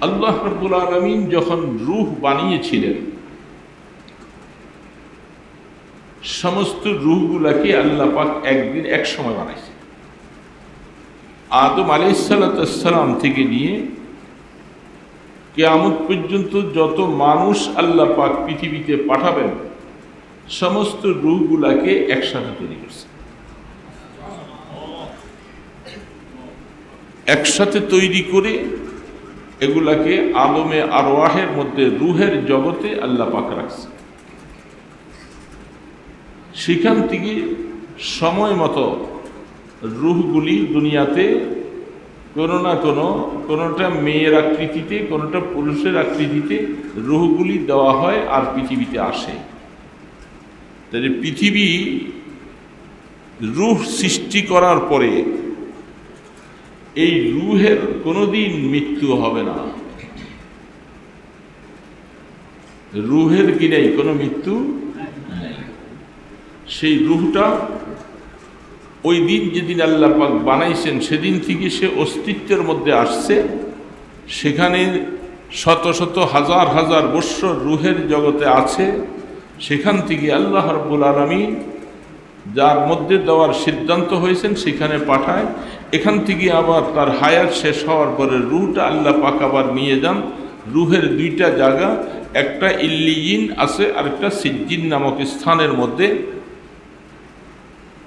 আল্লাহ রাব্বুল আলামিন যখন রূহ বানিয়েছিলেন, সমস্ত রূহগুলাকে আল্লাহ পাক একদিন এক সময় বানাইছে। আদম আলাইহিসসালাম থেকে নিয়ে কিয়ামত পর্যন্ত যত মানুষ আল্লাহ পাক পৃথিবীতে পাঠাবেন, সমস্ত রূহগুলাকে একসাথে তৈরি করছে। একসাথে তৈরি করে এগুলাকে আলমে আরওয়াহের মধ্যে রূহের জগতে আল্লাহ পাক রাখছে। সেখান থেকে সময় মতো রূহগুলি দুনিয়াতে কোনো না কোনোটা মেয়ের আকৃতিতে, কোনোটা পুরুষের আকৃতিতে রূহগুলি দেওয়া হয় আর পৃথিবীতে আসে। তাহলে পৃথিবী রূহ সৃষ্টি করার পরে এই রূহের কোনোদিন মৃত্যু হবে না। রূহের কি নেই, কোনো মৃত্যু নেই। সেই রূহটা ওই দিন যেদিন আল্লাহ পাক বানাইছেন সেদিন থেকে সে অস্তিত্বের মধ্যে আসছে। সেখানে শত শত হাজার হাজার বৎসর রূহের জগতে আছে। সেখান থেকে আল্লাহ রাব্বুল আলামিন যার মধ্যে দেওয়ার সিদ্ধান্ত হয়েছেন সেখানে পাঠায়। এখান থেকে আবার তার হায়াত শেষ হওয়ার পরে রূহটা আল্লাহ পাক আবার নিয়ে যান। রূহের দুইটা জায়গা, একটা ইল্লিয়িন আছে আর একটা সিজ্জিন নামক স্থানের মধ্যে।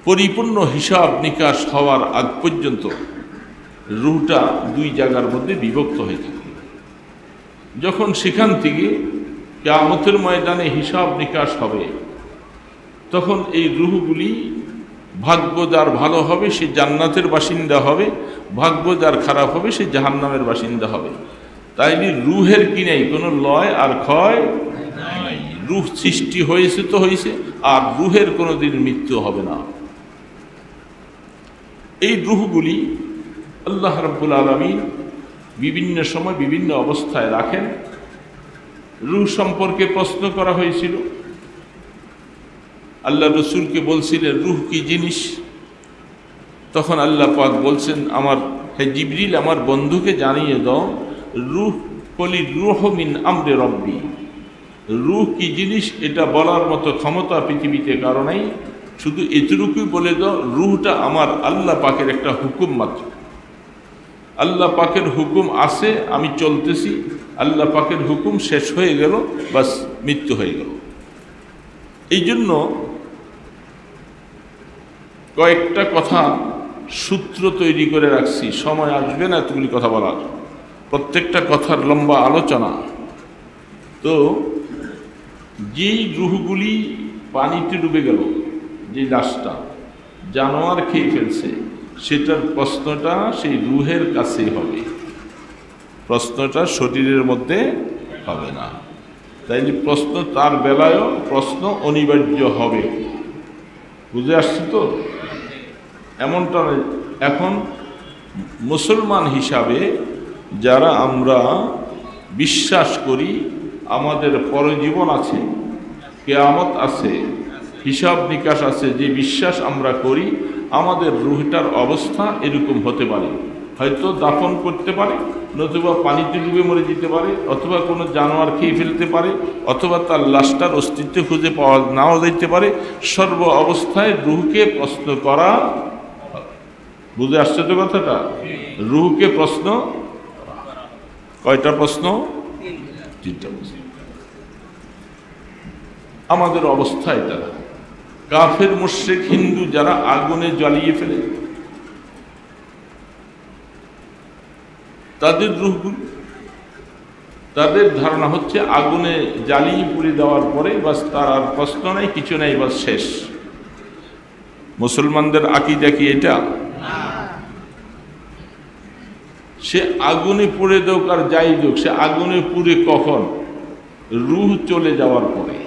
পরিপূর্ণ হিসাব নিকাশ হওয়ার আগ পর্যন্ত রূহটা দুই জায়গার মধ্যে বিভক্ত হয়ে থাকে। যখন সেখান থেকে কিয়ামতের ময়দানে হিসাব নিকাশ হবে, তখন এই রূহগুলি ভাগ্য যার ভালো হবে সে জান্নাতের বাসিন্দা হবে, ভাগ্য যার খারাপ হবে সে জাহান্নামের বাসিন্দা হবে। তাই রূহের কি নেই, কোনো লয় আর ক্ষয় নাই। রূহ সৃষ্টি হয়েছে তো হয়েছে, আর রূহের কোনোদিন মৃত্যু হবে না। এই রূহগুলি আল্লাহ রাব্বুল আলামিন বিভিন্ন সময় বিভিন্ন অবস্থায় রাখেন। রূহ সম্পর্কে প্রশ্ন করা হয়েছিল। আল্লাহ রসুলকে বলছিলেন রূহ কি জিনিস? তখন আল্লাহ পাক বলছেন, হে জিবরিল, আমার বন্ধুকে জানিয়ে দাও, রূহ কলি রূহ মিন আমরে রব্বি। রূহ কি জিনিস এটা বলার মতো ক্ষমতা পৃথিবীতে কারো নাই। শুধু এতটুকুই বলে দাও, রূহটা আমার আল্লাহ পাকের একটা হুকুম মাত্র। আল্লাহ পাকের হুকুম আছে, আমি চলতেছি, আল্লাহ পাকের হুকুম শেষ হয়ে গেল, বাস মৃত্যু হয়ে গেল। এই জন্য কয়েকটা কথা সূত্র তৈরি করে রাখছি, সময় আসবে না এতগুলি কথা বলার, প্রত্যেকটা কথার লম্বা আলোচনা। তো যেই রূহগুলি পানিতে ডুবে গেল, যে লাশটা জানোয়ার খেয়ে ফেলছে, সেটার প্রশ্নটা সেই রূহের কাছেই হবে, প্রশ্নটা শরীরের মধ্যে হবে না। তাই প্রশ্ন তার বেলায়ও প্রশ্ন অনিবার্য হবে। বুঝে আসছে তো? এমনটা এখন মুসলমান হিসাবে যারা আমরা বিশ্বাস করি আমাদের পরজীবন আছে, কিয়ামত আছে, হিসাব নিকাশ আছে, যে বিশ্বাস আমরা করি, আমাদের রূহটার অবস্থা এরকম হতে পারে। হয়তো দাফন করতে পারে, নতুবা পানিতে ডুবে মরে যেতে পারে, অথবা কোনো জানোয়ার খেয়ে ফেলতে পারে, অথবা তার লাশটার অস্তিত্ব খুঁজে পাওয়া নাও যেতে পারে। সর্ব অবস্থায় রূহকে প্রশ্ন করা। বুঝে আসছে তো কথাটা? রূহকে প্রশ্ন, কয়টা প্রশ্ন? তিনটা প্রশ্ন। আমাদের অবস্থা এটা। কাফের মুশরিক হিন্দু যারা আগুনে জ্বালিয়ে ফেলে, তাদের রূহগুলো, তাদের ধারণা হচ্ছে আগুনে জ্বালিয়ে পুড়ে দেওয়ার পরে বাস তার আর প্রশ্ন নাই, কিছু নাই, বাস শেষ। মুসলমানদের আকীদা কি এটা? সে আগুনে পুড়ে দেওক আর যাই দেওক, সে আগুনে পুড়ে কখন? রূহ চলে যাওয়ার পরে।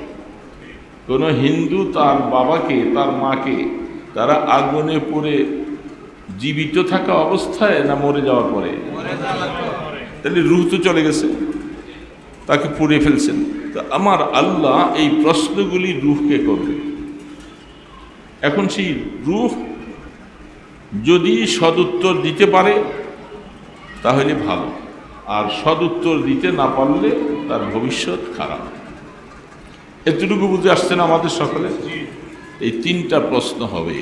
কোন হিন্দু তার বাবাকে, তার মাকে তারা আগুনে পুড়ে জীবিত থাকা অবস্থায় না মরে যাওয়ার পরে? তাহলে রূহ তো চলে গেছে, তাকে পুড়ে ফেলছেন। তো আমার আল্লাহ এই প্রশ্নগুলি রূহকে করবে। এখন সেই রূহ যদি সদুত্তর দিতে পারে তাহলে ভালো, আর সদুত্তর দিতে না পারলে তার ভবিষ্যৎ খারাপ। এতটুকু বুঝে আসছেন আমাদের সকলে? এই তিনটা প্রশ্ন হবে।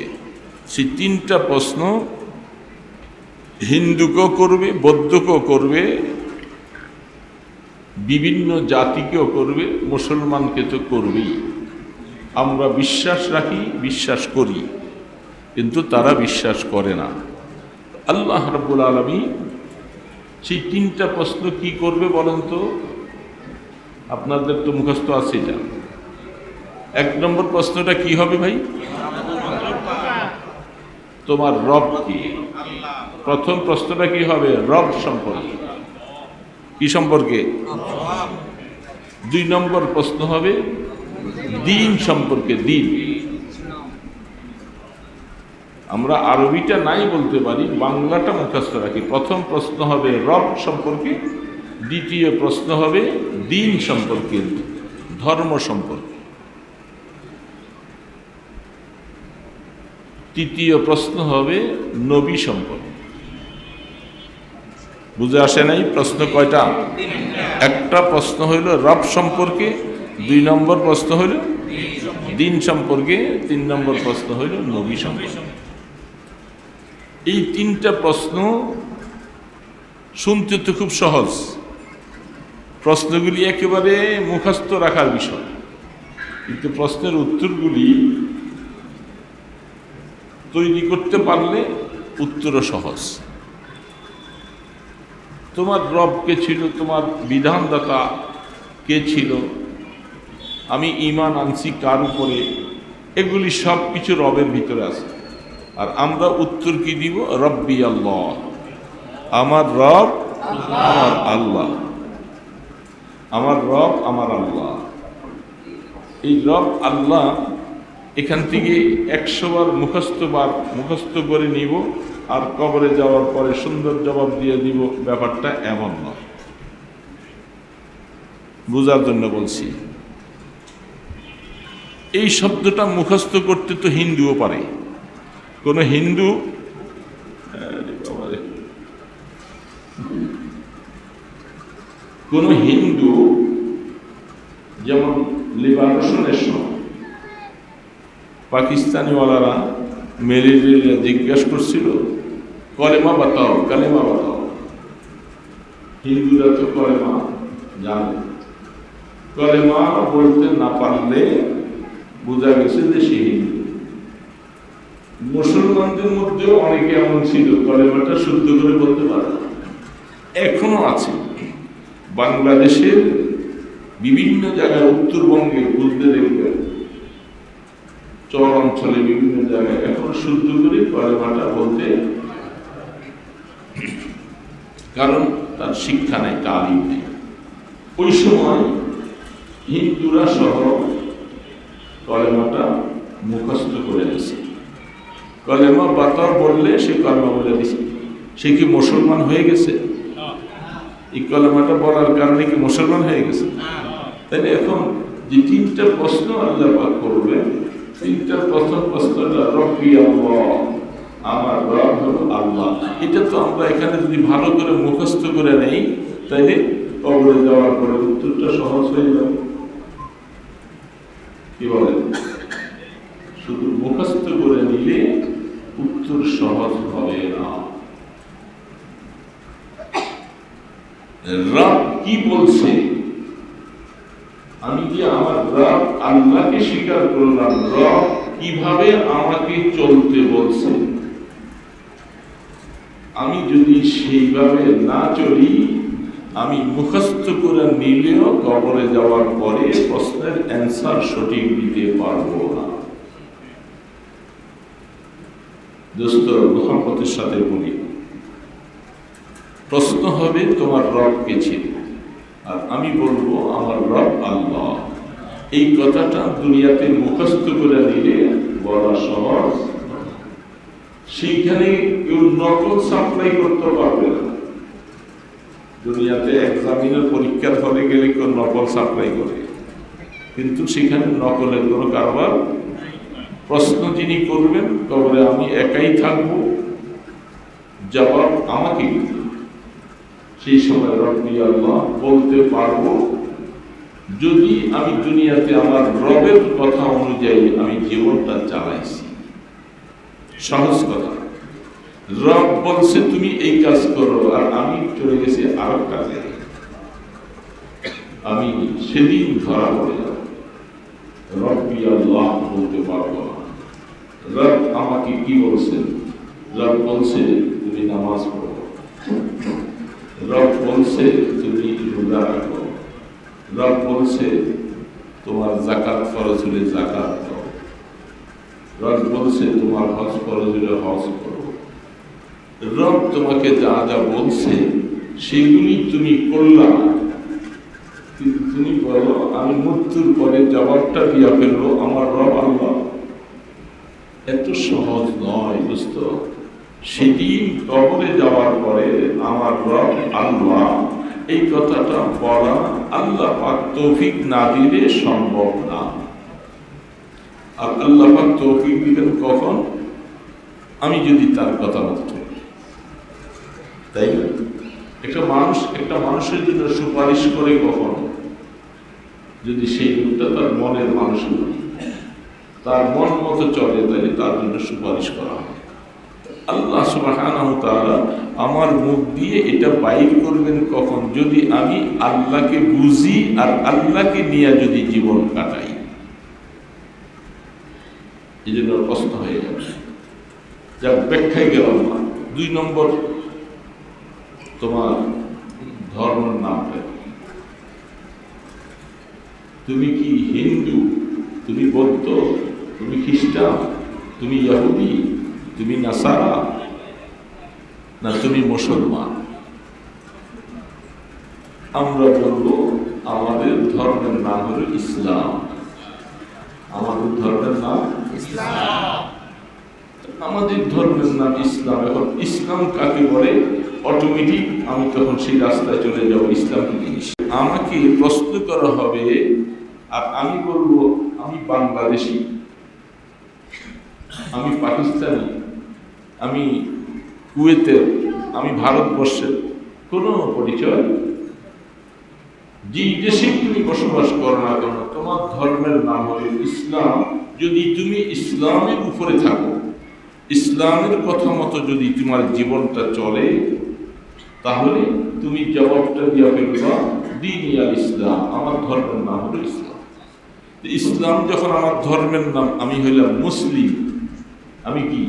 সেই তিনটা প্রশ্ন হিন্দুকেও করবে, বৌদ্ধকেও করবে, বিভিন্ন জাতিকেও করবে, মুসলমানকে তো করবেই। আমরা বিশ্বাস রাখি, বিশ্বাস করি, কিন্তু তারা বিশ্বাস করে না। আল্লাহ রাব্বুল আলামিন সেই তিনটা প্রশ্ন কি করবে বলেন তো? আপনাদের তো মুখস্থ আছে এটা। 1 নম্বর প্রশ্নটা কি হবে ভাই? তোমার রব কি? প্রথম প্রশ্নটা কি হবে? রব সম্পর্কে। কি সম্পর্কে? 2 নম্বর প্রশ্ন হবে দিন সম্পর্কে। দিন আমরা আরবিটা নাই বলতে পারি, বাংলাটা মুখস্থ রাখি। প্রথম প্রশ্ন হবে রব সম্পর্কে, দ্বিতীয় প্রশ্ন হবে দিন সম্পর্কে, ধর্ম সম্পর্কে, তৃতীয় প্রশ্ন হবে নবী সম্পর্কে। বুঝে আসে নাই? প্রশ্ন কয়টা? একটা প্রশ্ন হইল রব সম্পর্কে, 2 নম্বর প্রশ্ন হইল দিন সম্পর্কে, 3 নম্বর প্রশ্ন হইল নবী সম্পর্কে। এই তিনটা প্রশ্ন শুনতে তো খুব সহজ, প্রশ্নগুলি একেবারে মুখস্থ রাখার বিষয়, কিন্তু প্রশ্নের উত্তরগুলি তৈরি করতে পারলে উত্তরও সহজ। তোমার রব কে ছিল? তোমার বিধানদাতা কে ছিল? আমি ঈমান আনছি কার উপরে? এগুলি সব কিছু রবের ভিতরে আছে। আর আমরা উত্তর কি দিব? রব্বি আল্লাহ, আমার রব আমার আল্লাহ, আমার রব আমার আল্লাহ। এই রব আল্লাহ এখান থেকে 100 বার মুখস্থ করে নিব, আর কবরে যাওয়ার পরে সুন্দর জবাব দিয়ে দিব, ব্যাপারটা এমন নয়। বোঝার জন্য বলছি। এই শব্দটা মুখস্থ করতে তো হিন্দুও পারে। কোন হিন্দু যেমন লিবারেশনের সময় পাকিস্তানিওয়ালারা মেলেরিয়া জিজ্ঞাসা করছিল কলেমা বাতাও, কালেমা বাতাও। হিন্দুরা তো কলেমা জানে, কলেমা বলতে না পারলে বোঝা গেছে যে সে হিন্দু। মুসলমানদের মধ্যেও অনেকে এমন ছিল কলেমাটা শুদ্ধ করে বলতে পারে না, এখনো আছে। বাংলাদেশের বিভিন্ন জায়গায়, উত্তরবঙ্গে বুঝতে দেখবেন, চর অঞ্চলে বিভিন্ন জায়গায় এখন শুদ্ধ করে কলেমাটা বলতে, কারণ তার শিক্ষা নেই, তালিম নেই। ওই সময় হিন্দুরা সহ কলেমাটা মুখস্থ করে দিয়েছে। কলেমা বাতার বললে সে কলেমা বলে দিছে। সে কি মুসলমান হয়ে গেছে? এই কলেমাটা বলার কারণে কি মুসলমান হয়ে গেছে? তাহলে এখন যে তিনটা প্রশ্ন আল্লাহ পাক করবেন, তিনটার প্রথম প্রশ্নটা রব্বি আল্লাহ, আমার রব হলো আল্লাহ। এটা তো আমরা এখানে যদি ভালো করে মুখস্থ করে নেই, তাইলে কবরে যাওয়ার পরে উত্তরটা সহজ হয়ে যাবে। কি বলেন? শুধু মুখস্থ করে নিলে উত্তর সহজ হবে না। রব কি বলছে? আমি কি আমার রব আল্লাহকে স্বীকার করলাম? রব কিভাবে আমাকে চলতে বলছে? আমি যদি সেইভাবে না চলি, আমি মুখস্থ করে নিলেও কবরে যাওয়ার পরে প্রশ্নের অ্যান্সার সঠিক দিতে পারবো না। দোস্ত, মোহাম্মতের সাথে বলি, প্রশ্ন হবে তোমার রব কে ছিল? আর আমি বলবো আমার রব আল্লাহ। এই কথাটা দুনিয়াতে মুখস্থ করে নিলে বলা সহজ, সেইখানে কেউ নকল সাপ্লাই করতে পারবে না। দুনিয়াতে এক্সামিনের পরীক্ষার হলে গেলে কেউ নকল সাপ্লাই করে, কিন্তু সেখানে নকলের কোনো কারবার। প্রশ্ন যিনি করবেন কবরে আমি একাই থাকবো, জবাব আমাকে দিতে। সেই সময় রব্বি আল্লাহ বলতে পারবো যদি আমি দুনিয়াতে আমার রবের কথা অনুযায়ী আমি জীবনটা চালাইছি। সহজ কথা, রব বলছে তুমি এই কাজ করো আর আমি চলে গেছি আরেক কাজে, আমি সেদিন ধরা পড়ে যাব। রব্বি আল্লাহ বলতে পারবো না। রব আমাকে কি বলছেন? রব বলছে তুমি নামাজ পড়ো, রব বলছে তুমি রোজা রাখো, রব বলছে তোমার যাকাত ফরজ হলে যাকাত দাও, রব বলছে তোমার হজ ফরজ হলে হজ করো। রব তোমাকে যা যা বলছে সেগুলি তুমি করলা, কিন্তু তুমি বলো আমি মৃত্যুর পরে জবাবটা দিয়া ফেলবো আমার রব আল্লাহ। এত সহজ নয় দোস্ত। সেদিন কবরে যাওয়ার পরে আমার রব আল্লাহ এই কথাটা বলা আল্লাহ পাক তৌফিক না দিলে সম্ভব না। আর আল্লাহ পাক তৌফিক দিবেন কখন? আমি যদি তার কথা মতো চলি। তাই একটা মানুষের জন্য সুপারিশ করে কখন? যদি সেই লোকটা তার মনের মানুষ, তার মন মতো চলে, তাহলে তার জন্য সুপারিশ করা হয়। আল্লাহ সুবহানাহু ওয়া তাআলা আমার মুখ দিয়ে এটা বাইর করবেন কখন? যদি আমি আল্লাহকে বুঝি আর আল্লাহকে নিয়ে যদি জীবন কাটাই। এই জন্য প্রশ্ন হয়ে যাবে, যা ব্যাখ্যায় গেলাম না। 2 নম্বর, তোমার ধর্মের নামটা তুমি কি হিন্দু, তুমি বৌদ্ধ, তুমি খ্রিস্টান, তুমি ইহুদি, তুমি নাসারা, না তুমি মুসলমান? আমরা বলবো আমাদের ধর্মের নাম হলো ইসলাম। আমাদের ধর্মের নাম ইসলাম। আমাদের ধর্মের নাম ইসলাম। এখন ইসলাম কাকে বলে অটোমেটিক আমি তখন সেই রাস্তায় চলে যাব। ইসলাম কি জিনিস? আমাকে প্রশ্ন করা হবে আর আমি বলবো আমি বাংলাদেশি, আমি পাকিস্তানি, আমি কুয়েতের, আমি ভারতবর্ষের, কোনো পরিচয়। যে দেশে তুমি বসবাস করো না কেন, তোমার ধর্মের নাম হলো ইসলাম। যদি তুমি ইসলামের উপরে থাকো, ইসলামের কথা মতো যদি তোমার জীবনটা চলে, তাহলে তুমি জবাবটা দিয়া ফেলবা দ্বীন আল ইসলাম, আমার ধর্মের নাম হলো ইসলাম। ইসলাম যখন আমার ধর্মের নাম, আমি হইলাম মুসলিম। আমি কি?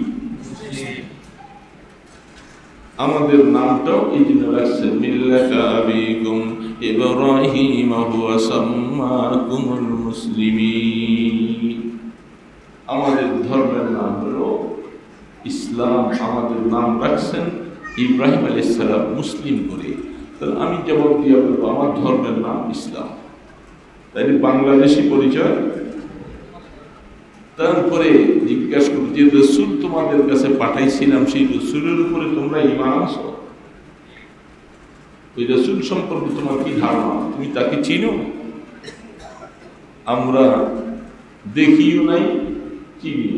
আমাদের নামটাও এই জন্য রাখছেন মিল্লাতা আবিকুম ইব্রাহিম হুয়া সাম্মাকুমুল মুসলিমিন। আমাদের ধর্মের নাম হলো ইসলাম। আমাদের নাম রাখছেন ইব্রাহিম আলাইহিস সালাম মুসলিম করে। তাহলে আমি জবাব দিয়ে বলবো আমার ধর্মের নাম ইসলাম। তাই বাংলাদেশি পরিচয়। তারপরে জিজ্ঞাসা করি যে রসুল তোমাদের কাছে পাঠাইছিলাম, সেই রসুলের উপরে তোমরা ঈমান আনছো? ওই রসুল সম্পর্কে তোমার কি ধারণা? তুমি তাকে চিনো? আমরা দেখিও নাই, চিনি।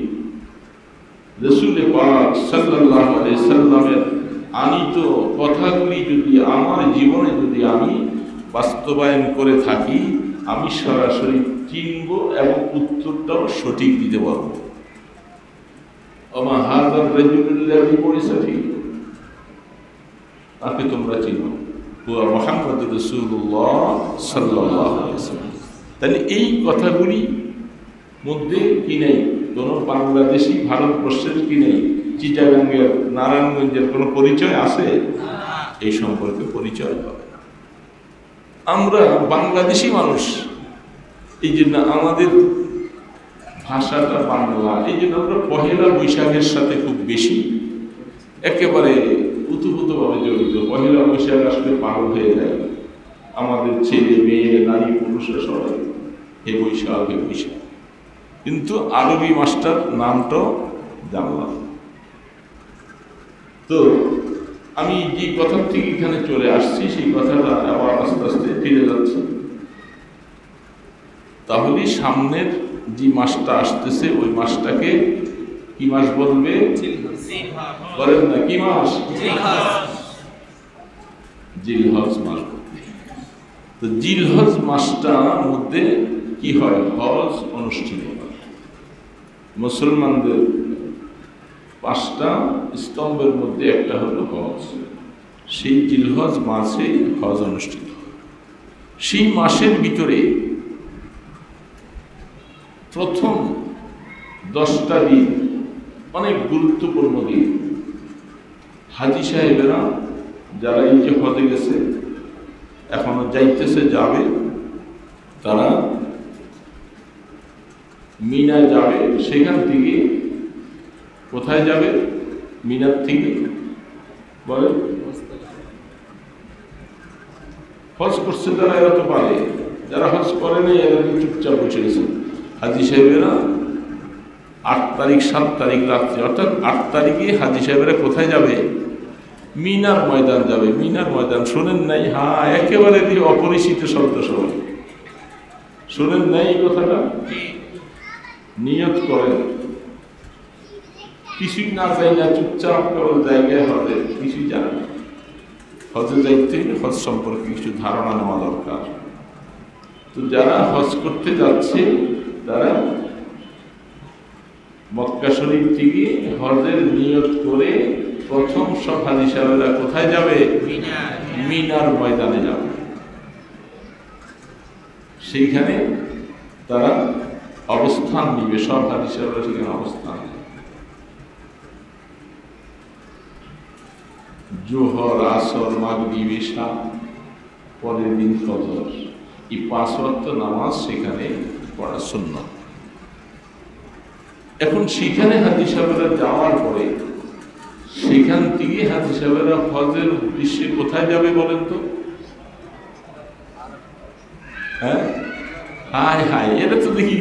রসুল পাক সাল্লাল্লাহু আলাইহি সাল্লামের আনিত কথাগুলি যদি আমার জীবনে যদি আমি বাস্তবায়ন করে থাকি, আমি সরাসরি চিনব এবং উত্তরটাও সঠিক দিতে পারবো। আমার হাজার রাজুলুল্লাহি পরিসাফি, তাকে তোমরা চিনো, হুয়া মুহাম্মাদুর রাসূলুল্লাহ সাল্লাল্লাহু আলাইহি ওয়াসাল্লাম। তাহলে এই কথাগুলি মধ্যে কি নেই? কোনো বাংলাদেশি ভারতবর্ষের কি নেই? চিটাগাঙ্গের, নারায়ণগঞ্জের কোনো পরিচয় আছে? এই সম্পর্কে পরিচয় হবে। আমরা বাংলাদেশি মানুষ, এই জন্য আমাদের ভাষাটা বাংলা। এই জন্য আমরা পহেলা বৈশাখের সাথে খুব বেশি একেবারে উতপ্রোতভাবে জড়িত। পহেলা বৈশাখ আসলে পাগল হয়ে যায় আমাদের ছেলে মেয়ে নারী পুরুষরা সবাই, হে বৈশাখ হে বৈশাখ। কিন্তু আরবি মাস্টার নামটাও জানলাম। তো আমি যে কথা থেকে এখানে চলে আসছি সেই কথাটা আবার আস্তে আস্তে ফিরে যাচ্ছে। তাহলে সামনের যে মাসটা আসতেছে ওই মাসটাকে কি মাস বলবে? বলেন না কি মাস? জিলহজ মাস। তো জিলহজ মাসটার মধ্যে কি হয়? হজ অনুষ্ঠিত হয়। মুসলমানদের 5টা স্তম্ভের মধ্যে একটা হলো হজ। সেই জিলহজ মাসে হজ অনুষ্ঠিত হয়। সেই মাসের ভিতরে প্রথম 10টা দিন অনেক গুরুত্বপূর্ণ দিন। হাজি সাহেবেরা যারা এই যে হজে গেছে, এখনো যাইতেছে, যাবে, তারা মিনায় যাবে। সেখান থেকে কোথায় যাবে? মিনার থেকে বলে হজ করছে তারা, এরা তো পারে। যারা হজ করে নাই এরা চুপচাপ বসে গেছে। হাজি সাহেবেরা 8 তারিখ 7 তারিখ রাত্রে, অর্থাৎ 8 তারিখে হাজি সাহেবেরা কোথায় যাবে? মিনার ময়দান যাবে। মিনার ময়দান শোনেন নাই? হ্যাঁ, একেবারে অপরিচিত শব্দ সবাই শোনেন নাই এই কথাটা? নিয়ত করেন, কিছুই না যাই না, চুপচাপ কেবল জায়গায় হজে, কিছুই জানে না। হজে যাইতে হজ সম্পর্কে কিছু ধারণা নেওয়া দরকার। তো যারা হজ করতে যাচ্ছে তারা মক্কা শরীফ থেকে হজের নিয়ত করে প্রথম সব হাজি সাহেবেরা কোথায় যাবে? মিনার ময়দানে যাবে। সেইখানে তারা অবস্থান নিবে, সব হাজি সাহেবেরা সেখানে অবস্থান নেবে। জোহর, আসর, মাগরিব, ইশা, পরের দিন ফজর, এই 5 ওয়াক্ত নামাজ সেখানে পড়া সুন্নাত। এখন সেখানে হাজি সাহেবেরা যাওয়ার পরে সেখান থেকে হাজি সাহেবেরা হজের উদ্দেশ্যে কোথায় যাবে বলেন তো? হ্যাঁ, হায় হায়, এটা তো দেখি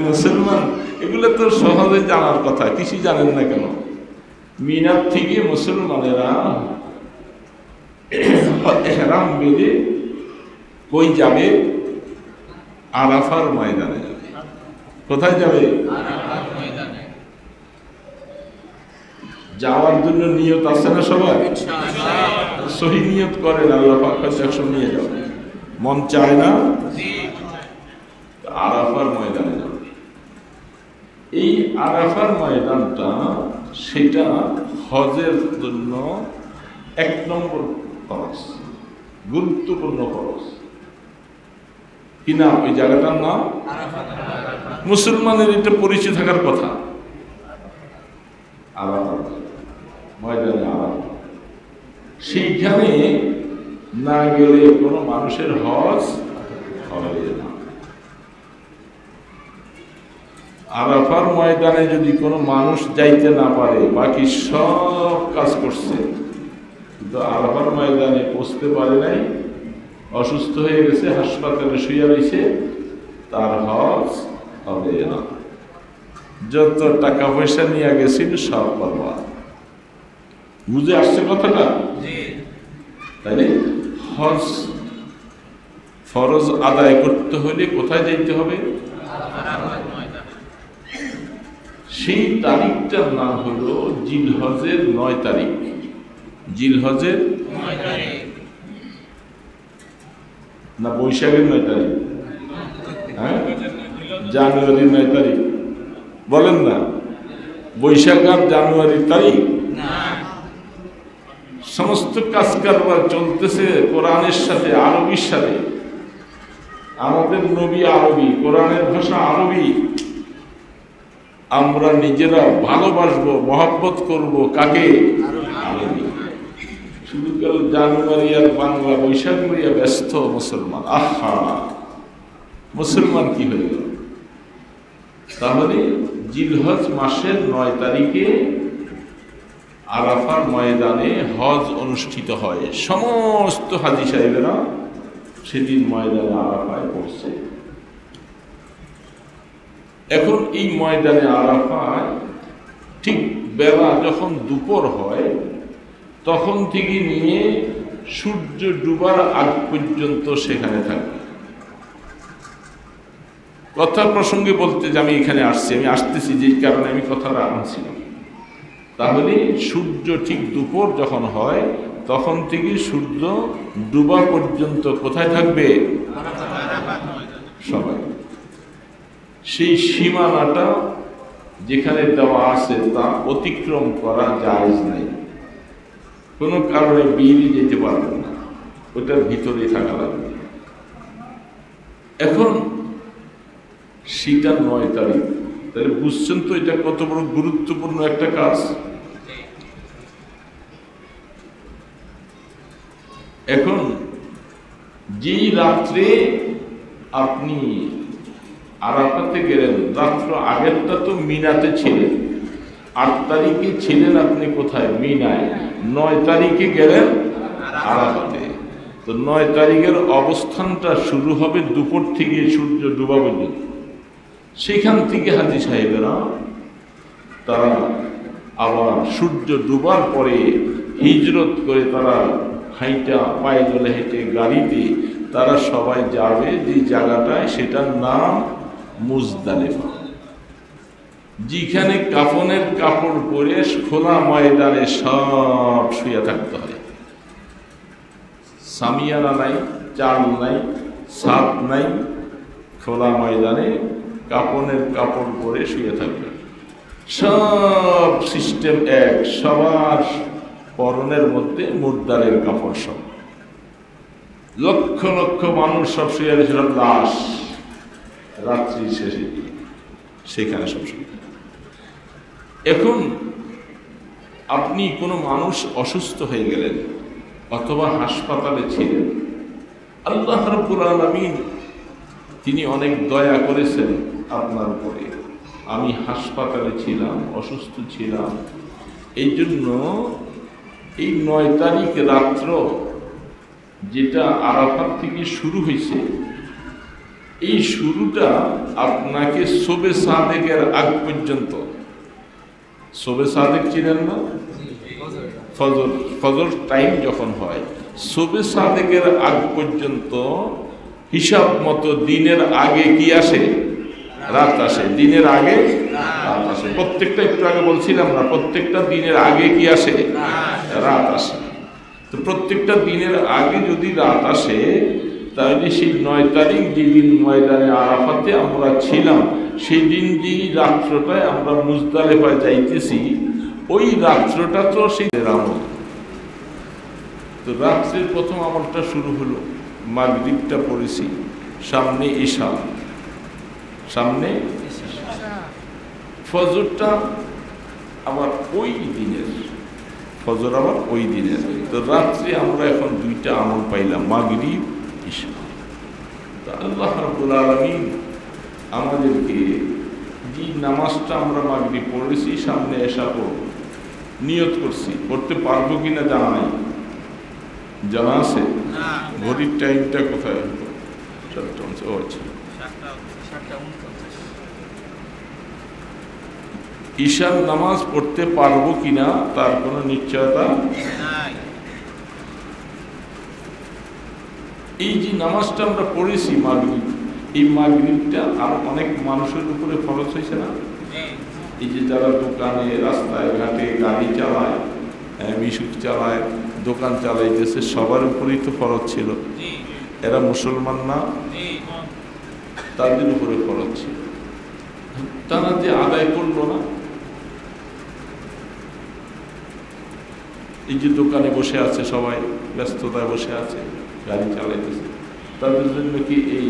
মুসলমান, এগুলো তো সহজে জানার কথা, কিছু জানেন না কেন? মিনার থেকে মুসলমানেরা ইহরাম বেঁধে কই যাবে? আরাফার ময়দানে যাবে। কোথায় যাবে? যাওয়ার জন্য নিয়ত আছে না সবাই? সহি নিয়ত করেন, আল্লাহ পাক একশো নিয়ে যাবে। মন চায় না? আরাফার ময়দানে যাবে। এই আরাফার ময়দানটা সেটা হজের জন্য 1 নম্বর খরচ, গুরুত্বপূর্ণ খরচ। কি নাম ওই জায়গাটার নাম? মুসলমানের এটা পরিচয় থাকার কথা। আরাফা ময়দানে আরাফা, সেইখানে না গেলে কোনো মানুষের হজ হবে না। আরাফার ময়দানে যদি কোনো মানুষ যাইতে না পারে, বাকি সব কাজ করছে, কিন্তু আরাফার ময়দানে পৌঁছতে পারে নাই, অসুস্থ হয়ে গেছে, হাসপাতালে শুয়ে রয়েছে, তার হজ হবে না। যত টাকা পয়সা নিয়ে গেছিল সব বরবাদ। বুঝে আসছে কথাটা? তাই হজ ফরজ আদায় করতে হলে কোথায় যাইতে হবে? সেই তারিখটার নাম হলো জিলহজের 9 তারিখ। জিলহজের না বৈশাখের 9 তারিখ? হ্যাঁ, জানুয়ারির 9 তারিখ বলেন না? বৈশাখ আর জানুয়ারির তারিখ। সমস্ত কাজ কারবার চলতেছে কোরআনের সাথে, আরবির সাথে। আমাদের নবী আরবি, কোরআনের ভাষা আরবি। আমরা নিজেরা ভালোবাসবো, মহব্বত করব কাকে? আরবি। শুধু কেউ জানুয়ারি আর বাংলা বৈশাখ লইয়া ব্যস্ত মুসলমান। আহা, মুসলমান কি হয়ে গেল? তাহলে জিলহজ মাসের 9 তারিখে আরাফার ময়দানে হজ অনুষ্ঠিত হয়। সমস্ত হাজি সাহেবেরা সেদিন ময়দানে আরাফায় পড়ছে। এখন এই ময়দানে আরাফায় ঠিক বেলা যখন দুপুর হয় তখন থেকে নিয়ে সূর্য ডুবার আগ পর্যন্ত সেখানে থাকবে। কথা প্রসঙ্গে বলতে যে আমি এখানে আসছি, আমি আসতেছি যেই কারণে আমি কথাটা আনছিলাম। তাহলে সূর্য ঠিক দুপুর যখন হয় তখন থেকে সূর্য ডুবা পর্যন্ত কোথায় থাকবে? সবাই সেই সীমানাটা যেখানে দেওয়া আছে তা অতিক্রম করা জায়েজ নাই। কোনো কারণে বেরিয়ে যেতে পারবে না, ওটার ভিতরে থাকা লাগবে। এখন সেটা 9 তারিখ, তাহলে বুঝছেন তো এটা কত বড় গুরুত্বপূর্ণ একটা কাজ। এখন যেই রাত্রে আপনি আরাফাতে গেলেন, রাত্র আগেরটা তো মিনাতে ছিলেন, 8 তারিখে ছিলেন আপনি কোথায়? মিনায়। 9 তারিখে গেলেন আরাফাতে। তো 9 তারিখের অবস্থানটা শুরু হবে দুপুর থেকে সূর্য ডুবা পর্যন্ত। সেখান থেকে হাজী সাহেবেরা তারা আবার সূর্য ডুবার পরে হিজরত করে তারা হাইটা পায়ে দলে হেঁটে গাড়িতে তারা সবাই যাবে যে জায়গাটায়, সেটার নাম মুজদালিফা। যেখানে কাফনের কাপড় পরে খোলা ময়দানে সব শুয়ে থাকতে হয়, সামিয়ানা নাই, চাল নাই, ছাদ নাই, খোলা ময়দানে কাফনের কাপড় পরে শুয়ে থাকবে। সব সিস্টেম এক, সবার পরনের মধ্যে মুর্দারের কাপড়, সব লক্ষ লক্ষ মানুষ সব শুয়ে রয়েছিল, লাশ রাত্রি শেষে সেখানে সব শুয়ে। এখন আপনি কোনো মানুষ অসুস্থ হয়ে গেলেন অথবা হাসপাতালে ছিলেন, আল্লাহ রাব্বুল আলামিন তিনি অনেক দয়া করেছেন আপনার উপরে। আমি হাসপাতালে ছিলাম, অসুস্থ ছিলাম, এই জন্য এই 9 তারিখ রাত্র যেটা আরাফাত থেকে শুরু হয়েছে, এই শুরুটা আপনাকে শবে সাদেকের আগ পর্যন্ত, শবে সাদেক ছিলেন না, ফজর, ফজর টাইম যখন হয়, শবে সাদেকের আগ পর্যন্ত হিসাব মতো দিনের আগে কি আসে? রাত আসে। দিনের আগে রাত আসে। প্রত্যেকটা, একটু আগে বলছিলাম না, প্রত্যেকটা দিনের আগে কি আসে? রাত আসে। তো প্রত্যেকটা দিনের আগে যদি রাত আসে, তাহলে সেই 9 তারিখ যেদিন ময়দানে আরাফাতে আমরা ছিলাম, সেই দিন যেই রাত্রটায় আমরা মুজদালিফায় যাইতেছি, ওই রাত্রটা তো সেই আমল। তো রাত্রের প্রথম আমলটা শুরু হলো, মাগরিবটা পড়েছি, সামনে ঈশা, সামনে ফজরটা আবার ওই দিনের, ফজর আবার ওই দিনের। তো রাত্রে আমরা এখন 2টা আমল পাইলাম, মাগরিব, ঈশা। তো আল্লাহ রাব্বুল আলামিন আমাদেরকে যে নামাজটা আমরা মাগরিব পড়েছি, সামনে ঈশা পড়ব, নিয়ত করছি, পড়তে পারবো কিনা জানা নাই, জানা আছে? ঘড়ির টাইমটা কোথায়? ও আচ্ছা, ঈশার নামাজ পড়তে পারবো কিনা তার কোনো নিশ্চয়তা নাই। এই যে নামাজটা আমরা পড়েছি মাগরিব, এই মাগরিবটা আর অনেক মানুষের উপরে ফরজ হয়েছে না? এই যে যারা দোকানে, রাস্তায় ঘাটে গাড়ি চালায়, মিশুক চালায়, দোকান চালাইতেছে, সবার উপরেই তো ফরজ ছিল। এরা মুসলমান না, তাদের উপরে ফরজ ছিল। তারা যে আদায় করলো না, এই যে দোকানে বসে আছে, সবাই ব্যস্ততায় বসে আছে, গাড়ি চালাইতেছে, তাদের জন্য কি এই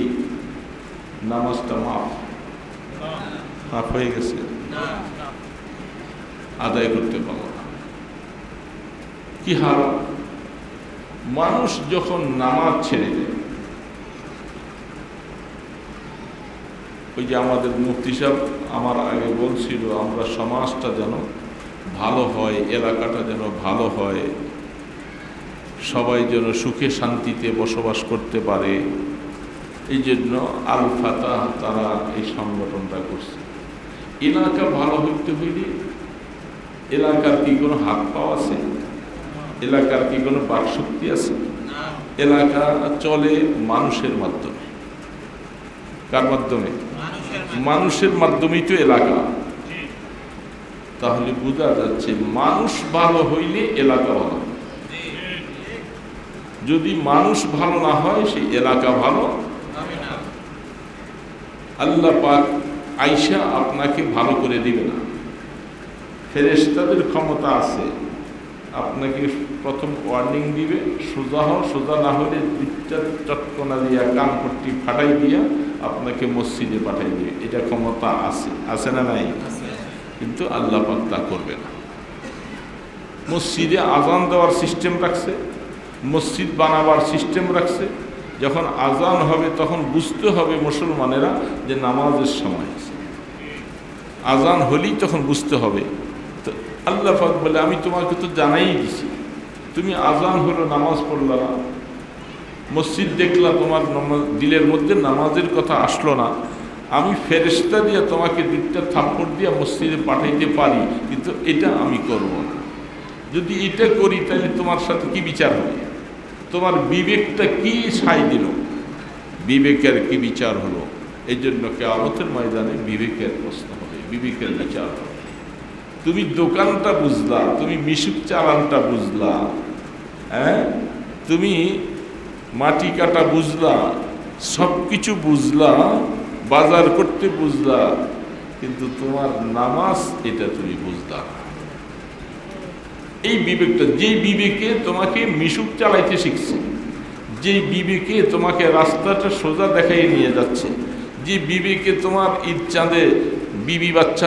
নামাজটা মাফ হয়ে গেছে? আদায় করতে পারল না। কি হারাম! মানুষ যখন নামাজ ছেড়ে দেয়, ওই যে আমাদের মুফতি সাহেব আমার আগে বলছিল, আমরা সমাজটা যেন ভালো হয়, এলাকাটা যেন ভালো হয়, সবাই যেন সুখে শান্তিতে বসবাস করতে পারে, এই জন্য আল ফাতাহ তারা এই সংগঠনটা করছে। এলাকা ভালো হইতে হইলে এলাকার কি কোনো হাত পাওয়া আছে? এলাকার কি কোনো বাকশক্তি আছে? এলাকা চলে মানুষের মাধ্যমে। কার মাধ্যমে? মানুষের মাধ্যমেই তো এলাকা। তাহলে বোঝা যাচ্ছে মানুষ ভালো হইলে এলাকা ভালো। যদি মানুষ ভালো না হয় সেই এলাকা ভালো আল্লাহ পাক আইসা আপনাকে ভালো করে দিবে না। ফেরেশতাদের ক্ষমতা আছে, আপনাকে প্রথম ওয়ার্নিং দিবে, সোজা হও, সোজা না হলে দুইটা চটকনা দিয়া কানপট্টি ফাটাই দিয়া আপনাকে মসজিদে পাঠাই দিবে। এটা ক্ষমতা আছে, আছে না নাই? কিন্তু আল্লাহ পাক তা করবে না। মসজিদে আজান দেওয়ার সিস্টেম রাখছে, মসজিদ বানাবার সিস্টেম রাখছে। যখন আজান হবে তখন বুঝতে হবে মুসলমানেরা যে নামাজের সময় আছে। আজান হলেই তখন বুঝতে হবে। তো আল্লাহ পাক বলে আমি তোমাকে তো জানাই দিছি, তুমি আজান হলো নামাজ পড়লা না, মসজিদ দেখলা, তোমার দিলের মধ্যে নামাজের কথা আসলো না, আমি ফেরেশতা দিয়ে তোমাকে দুইটা থাপ্পড় দিয়ে মসজিদে পাঠাইতে পারি, কিন্তু এটা আমি করব না। যদি এটা করি তাহলে তোমার সাথে কি বিচার হবে? তোমার বিবেকটা কি সায় দিল? বিবেকের কি বিচার হলো? এই জন্য কিয়ামতের ময়দানে বিবেকের প্রশ্ন হবে, বিবেকের বিচার হবে। তুমি দোকানটা বুঝলা, তুমি মিশুক চালানটা বুঝলা, তুমি মাটি কাটা বুঝলা, সব কিছু বুঝলা, বাজার করতে বুঝলা, কিন্তু তোমার নামাজ এটা তুমি বুঝলা না। এই বিবেকটা, যে বিবেকে তোমাকে মিশুক চালাইতে শিখছে, যে বিবেকে তোমাকে রাস্তাটা সোজা দেখাই নিয়ে যাচ্ছে, যে বিবেকে তোমার ঈদ চাঁদে বিবি বাচ্চা